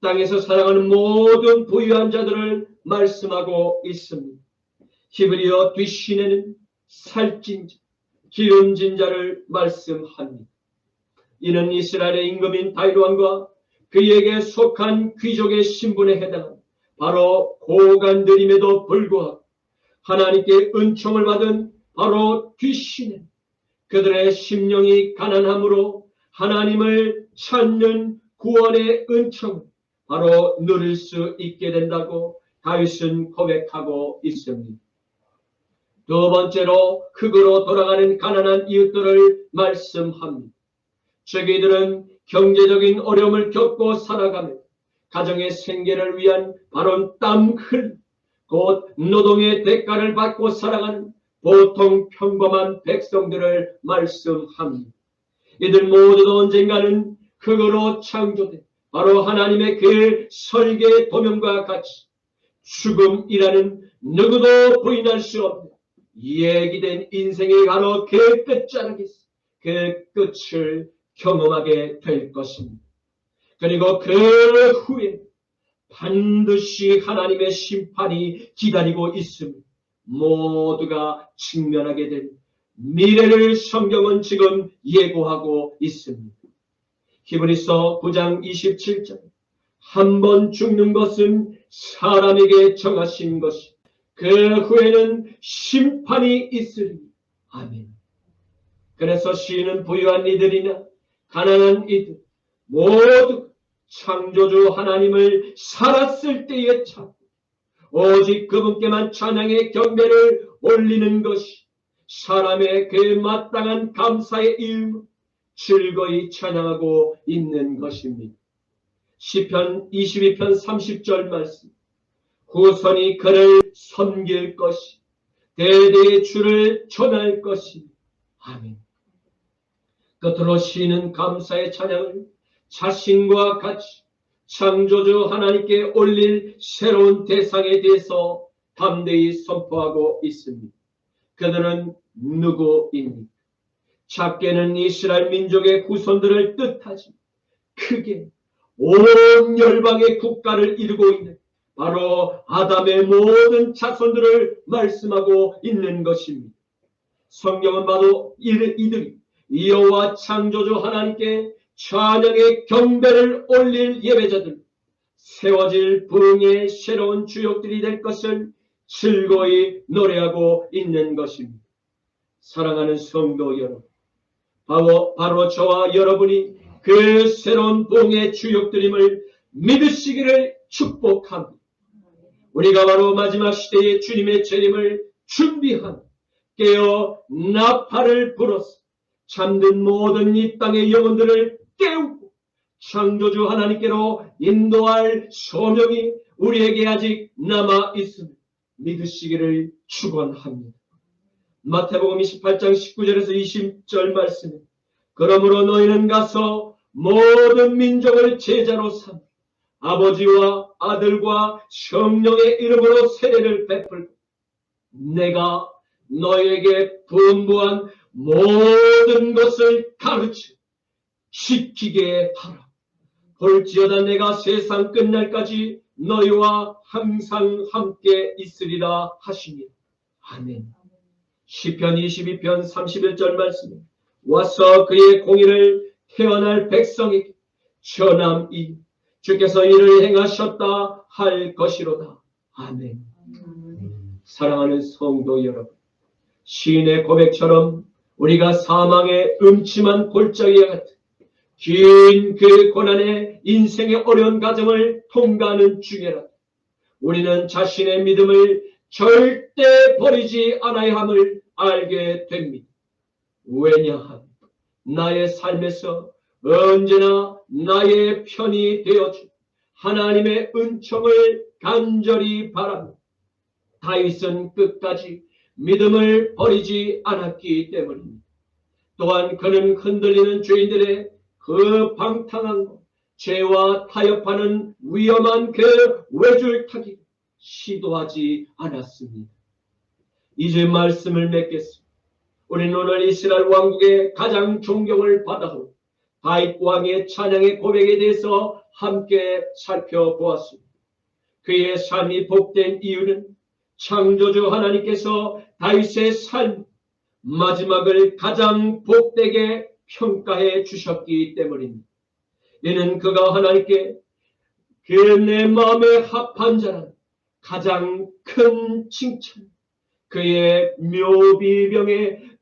땅에서 살아가는 모든 부유한 자들을 말씀하고 있습니다. 히브리어 뒷신에는 살찐 자, 기름진 자를 말씀합니다. 이는 이스라엘의 임금인 다윗 왕과 그에게 속한 귀족의 신분에 해당하는 바로 고관들임에도 불구하고 하나님께 은총을 받은 바로 뒷신에 그들의 심령이 가난함으로 하나님을 찾는 구원의 은총을 바로 누릴 수 있게 된다고 다윗은 고백하고 있습니다. 두 번째로 흙으로 돌아가는 가난한 이웃들을 말씀합니다. 저희들은 경제적인 어려움을 겪고 살아가며 가정의 생계를 위한 바로 땀 흘, 곧 노동의 대가를 받고 살아가는 보통 평범한 백성들을 말씀합니다. 이들 모두도 언젠가는 흙으로 창조된 바로 하나님의 그 설계 도명과 같이 죽음이라는 누구도 부인할 수 없는 얘기된 인생의 바로 그 끝자락에서 그 끝을 경험하게 될 것입니다. 그리고 그 후에 반드시 하나님의 심판이 기다리고 있음을 모두가 직면하게 될 미래를 성경은 지금 예고하고 있습니다. 히브리서 9장 27절 한 번 죽는 것은 사람에게 정하신 것이 그 후에는 심판이 있으리니 아멘. 그래서 시인은 부유한 이들이나 가난한 이들 모두 창조주 하나님을 살았을 때에 찾고 오직 그분께만 찬양의 경배를 올리는 것이 사람의 그 마땅한 감사의 일로 즐거이 찬양하고 있는 것입니다. 시편 22편 30절 말씀 후손이 그를 섬길 것이 대대의 주를 전할 것이 아멘. 끝으로 시인은 감사의 찬양을 자신과 같이 창조주 하나님께 올릴 새로운 대상에 대해서 담대히 선포하고 있습니다. 그들은 누구입니까? 작게는 이스라엘 민족의 후손들을 뜻하지 크게 온 열방의 국가를 이루고 있는 바로 아담의 모든 자손들을 말씀하고 있는 것입니다. 성경은 바로 이들이 여호와 창조주 하나님께 찬양의 경배를 올릴 예배자들, 세워질 부흥의 새로운 주역들이 될 것을 즐거이 노래하고 있는 것입니다. 사랑하는 성도 여러분, 바로 저와 여러분이 그 새로운 부흥의 주역들임을 믿으시기를 축복합니다. 우리가 바로 마지막 시대의 주님의 재림을 준비하며 깨어 나팔을 불어서 잠든 모든 이 땅의 영혼들을 깨우고 창조주 하나님께로 인도할 소명이 우리에게 아직 남아 있음을 믿으시기를 축원합니다. 마태복음 28장 19절에서 20절 말씀에 그러므로 너희는 가서 모든 민족을 제자로 삼아 아버지와 아들과 성령의 이름으로 세례를 베풀고 내가 너희에게 분부한 모든 것을 가르쳐 지키게 하라. 볼지어다 내가 세상 끝날까지 너희와 항상 함께 있으리라 하시니 아멘. 시편 22편 31절 말씀에 와서 그의 공의를 태어날 백성에게 전함이 주께서 이를 행하셨다 할 것이로다. 아멘. 사랑하는 성도 여러분, 시인의 고백처럼 우리가 사망의 음침한 골짜기와 같은 긴 그 고난의 인생의 어려운 과정을 통과하는 중에라도 우리는 자신의 믿음을 절대 버리지 않아야 함을 알게 됩니다. 왜냐하면 나의 삶에서 언제나 나의 편이 되어준 하나님의 은총을 간절히 바랍니다. 다윗은 끝까지 믿음을 버리지 않았기 때문입니다. 또한 그는 흔들리는 죄인들의 그 방탕한 것, 죄와 타협하는 위험한 그 외줄타기를 시도하지 않았습니다. 이제 말씀을 맺겠습니다. 우리는 오늘 이스라엘 왕국의 가장 존경을 받아온 다윗 왕의 찬양의 고백에 대해서 함께 살펴보았습니다. 그의 삶이 복된 이유는 창조주 하나님께서 다윗의 삶 마지막을 가장 복되게 평가해 주셨기 때문입니다. 이는 그가 하나님께 그 내 마음에 합한 자는 가장 큰 칭찬, 그의 묘비명에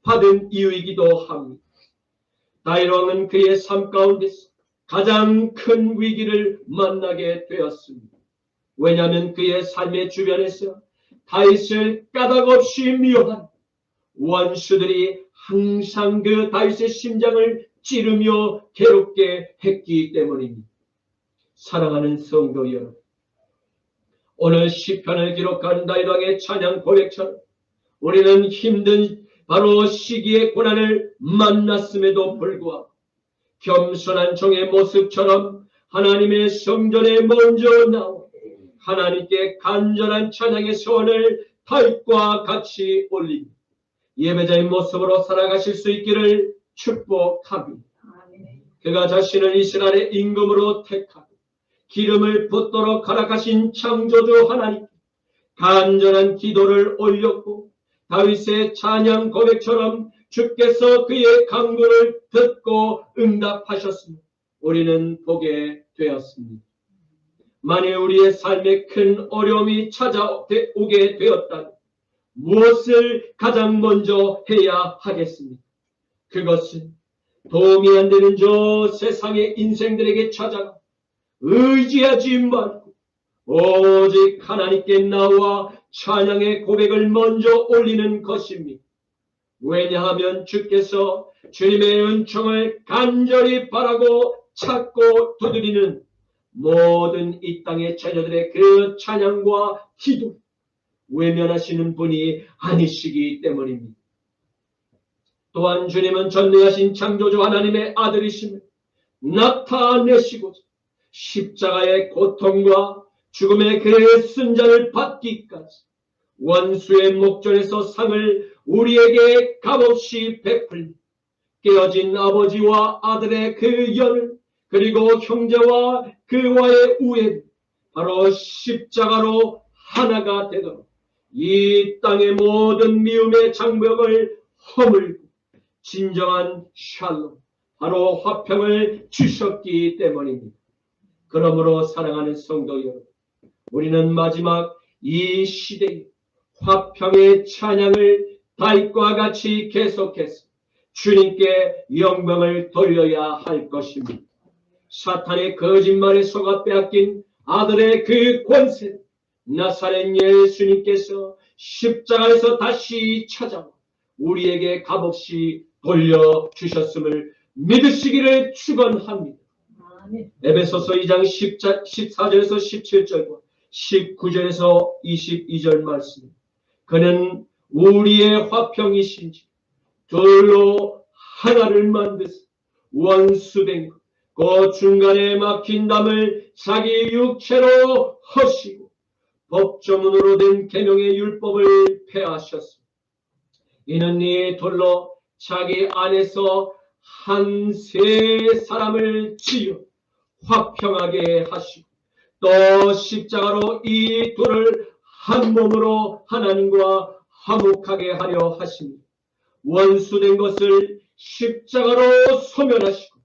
받은 이유이기도 합니다. 다윗 왕은 그의 삶 가운데서 가장 큰 위기를 만나게 되었습니다. 왜냐하면 그의 삶의 주변에서 다윗을 까닭없이 미워한 원수들이 항상 그 다윗의 심장을 찌르며 괴롭게 했기 때문입니다. 사랑하는 성도 여러분, 오늘 시편을 기록한 다윗 왕의 찬양 고백처럼 우리는 힘든 바로 시기의 고난을 만났음에도 불구하고 겸손한 종의 모습처럼 하나님의 성전에 먼저 나와 하나님께 간절한 찬양의 소원을 다윗과 같이 올리며 예배자의 모습으로 살아가실 수 있기를 축복합니다. 그가 자신을 이스라엘의 임금으로 택하고 기름을 붓도록 허락하신 창조주 하나님, 간절한 기도를 올렸고 다윗의 찬양 고백처럼 주께서 그의 간구를 듣고 응답하셨으며 우리는 보게 되었습니다. 만일 우리의 삶에 큰 어려움이 찾아오게 되었다면 무엇을 가장 먼저 해야 하겠습니까? 그것은 도움이 안 되는 저 세상의 인생들에게 찾아가 의지하지 말고 오직 하나님께 나와 찬양의 고백을 먼저 올리는 것입니다. 왜냐하면 주께서 주님의 은총을 간절히 바라고 찾고 두드리는 모든 이 땅의 자녀들의 그 찬양과 기도 외면하시는 분이 아니시기 때문입니다. 또한 주님은 전능하신 창조주 하나님의 아들이심을 나타내시고자 십자가의 고통과 죽음의 그 순잔을 받기까지 원수의 목전에서 상을 우리에게 값없이 베풀며 깨어진 아버지와 아들의 그 연을 그리고 형제와 그와의 우애 바로 십자가로 하나가 되도록 이 땅의 모든 미움의 장벽을 허물고 진정한 샬롬 바로 화평을 주셨기 때문입니다. 그러므로 사랑하는 성도 여러분, 우리는 마지막 이 시대에 화평의 찬양을 다윗과 같이 계속해서 주님께 영광을 돌려야 할 것입니다. 사탄의 거짓말에 속아 빼앗긴 아들의 그 권세 나사렛 예수님께서 십자가에서 다시 찾아와 우리에게 값없이 돌려주셨음을 믿으시기를 축원합니다. 에베소서 2장 14절에서 17절과 19절에서 22절 말씀. 그는 우리의 화평이신지 둘로 하나를 만드사 원수된 그 중간에 막힌 담을 자기 육체로 허시고 법조문으로 된 계명의 율법을 폐하셨습니다. 이는 이 돌로 자기 안에서 한 세 사람을 지어 화평하게 하시고 또 십자가로 이 둘을 한 몸으로 하나님과 화목하게 하려 하십니다. 원수된 것을 십자가로 소멸하시고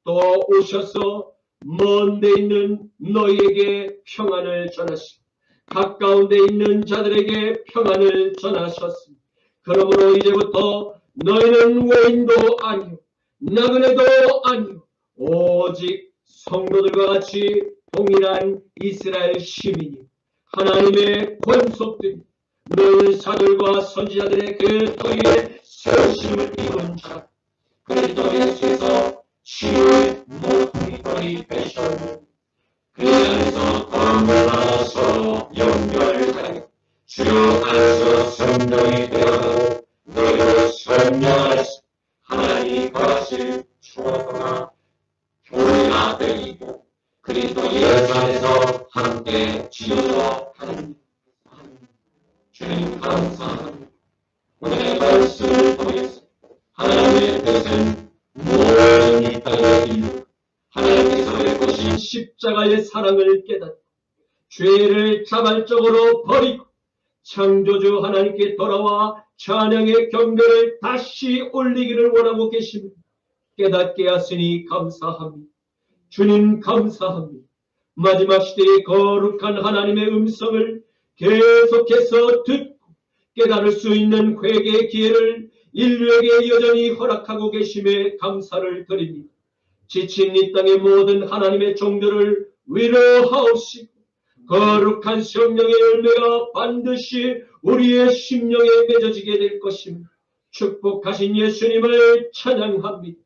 또 오셔서 먼 데 있는 너희에게 평안을 전하시고 가까운 데 있는 자들에게 평안을 전하셨습니다. 그러므로 이제부터 너희는 외인도 아니요 나그네도 아니요 오직 성도들과 같이 동일한 이스라엘 시민이 하나님의 권속들이 늘 사들과 선지자들의 그 토리에 세우심을 이룬 자 그리스도 예수에서 치유의 모든 거리 배설을 그 안에서 건물 하나서 연결하여 주 안에서 성령이 되어 너희를 선명하시 하나님이 거하실 추억과 교회가 되리고 그리스도 예수 안에서 함께 지어져 하나님 주님 감사합니다. 오늘 말씀을 통해서 하나님의 뜻은 모든 이 땅에 이루 하나님께서 베푸신 십자가의 사랑을 깨닫고 죄를 자발적으로 버리고 창조주 하나님께 돌아와 찬양의 경배를 다시 올리기를 원하고 계십니다. 깨닫게 하시니 감사합니다. 주님 감사합니다. 마지막 시대의 거룩한 하나님의 음성을 계속해서 듣고 깨달을 수 있는 회개의 기회를 인류에게 여전히 허락하고 계심에 감사를 드립니다. 지친 이 땅의 모든 하나님의 종들을 위로하옵시고 거룩한 성령의 열매가 반드시 우리의 심령에 맺어지게 될 것입니다. 축복하신 예수님을 찬양합니다.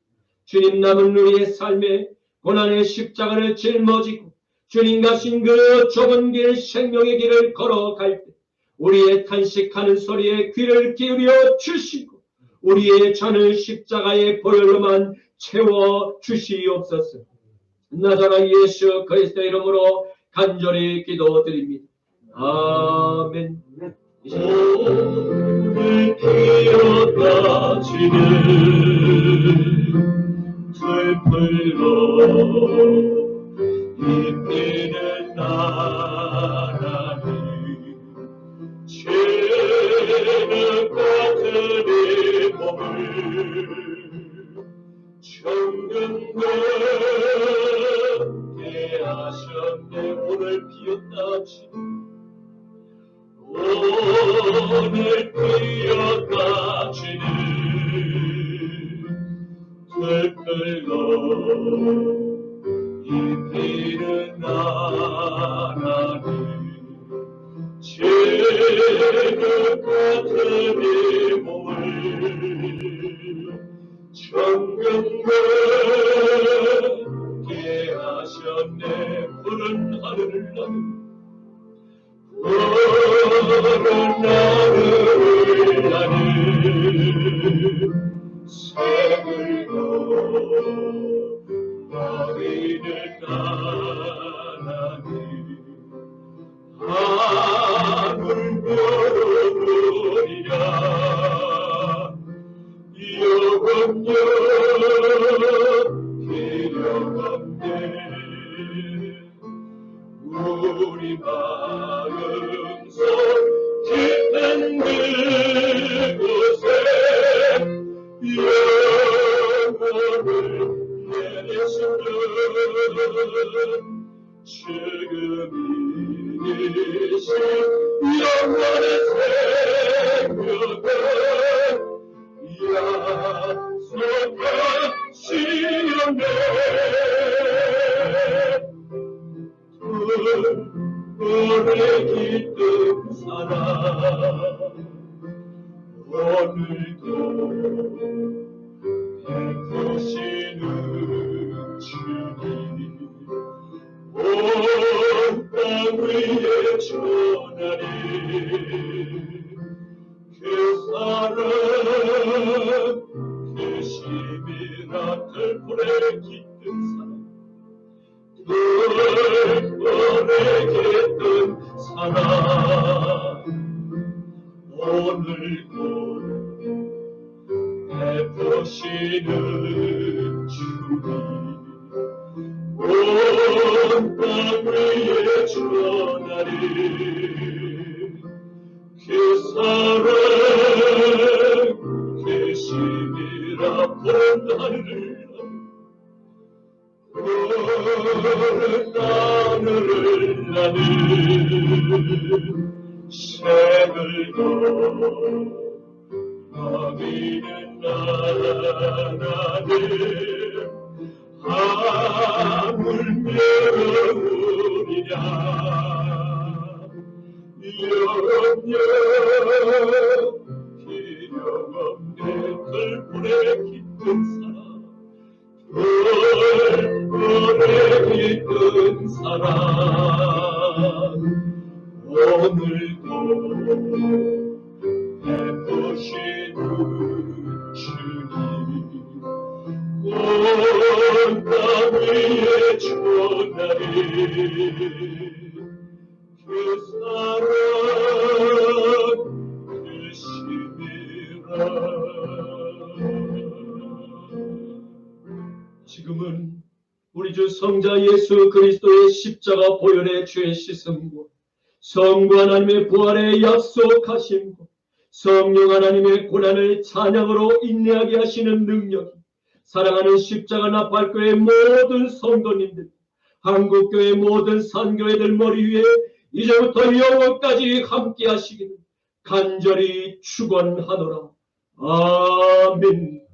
주님 남은 우리의 삶에 고난의 십자가를 짊어지고 주님 가신 그 좁은 길 생명의 길을 걸어갈 때 우리의 탄식하는 소리에 귀를 기울여 주시고 우리의 잔을 십자가의 보혈로만 채워 주시옵소서. 나자라 예수 그리스도의 이름으로 간절히 기도드립니다. 아멘. 오늘 피어다 지는 들풀로 입히는 나라니 죄는 같은 이 몸을 정근하게 하셨네. 오늘 피었다 지는 오늘 피었다 지는 들풀로 입히는 나라니 죄는 같은 이 몸을 정금되게 하셨네. 푸른 하늘을 나는 푸른 하늘을 나는 새들도 너희는 나나니 하늘별이야 영원여 기념없네. 우리 마음속 깊은 그곳에 영원을 내리신 지금이신 영원의 생명을 약속하시네. 오래 기쁜 사랑 오늘도 베푸시는 주님 온 땅 위에 전하리 그 사랑 그 심이라 들불에 깃든 사랑 들불에 깃든 사랑 오늘도 베푸시는 주님 온 땅 위에 전하리 그 사랑 그 심이라 푸른 하늘을 푸른 하늘을 나는 새들도 너희는 나라는 하물며 영영 기념없네. 들불에 깃든 사랑 들불에 깃든 사랑 오늘도 베푸시는 주님 온 땅 위에 전하리 그 사랑 그 심이라 지금은 우리 주 성자 예수 그리스도의 십자가 보혈의 죄 씻음과 성부 하나님의 부활의 약속하심과 성령 하나님의 고난을 찬양으로 인내하게 하시는 능력이 사랑하는 십자가 나팔교회 모든 성도님들, 한국교회 모든 산교회들 머리 위에 이제부터 영원까지 함께 하시기를 간절히 축원하노라. 아멘.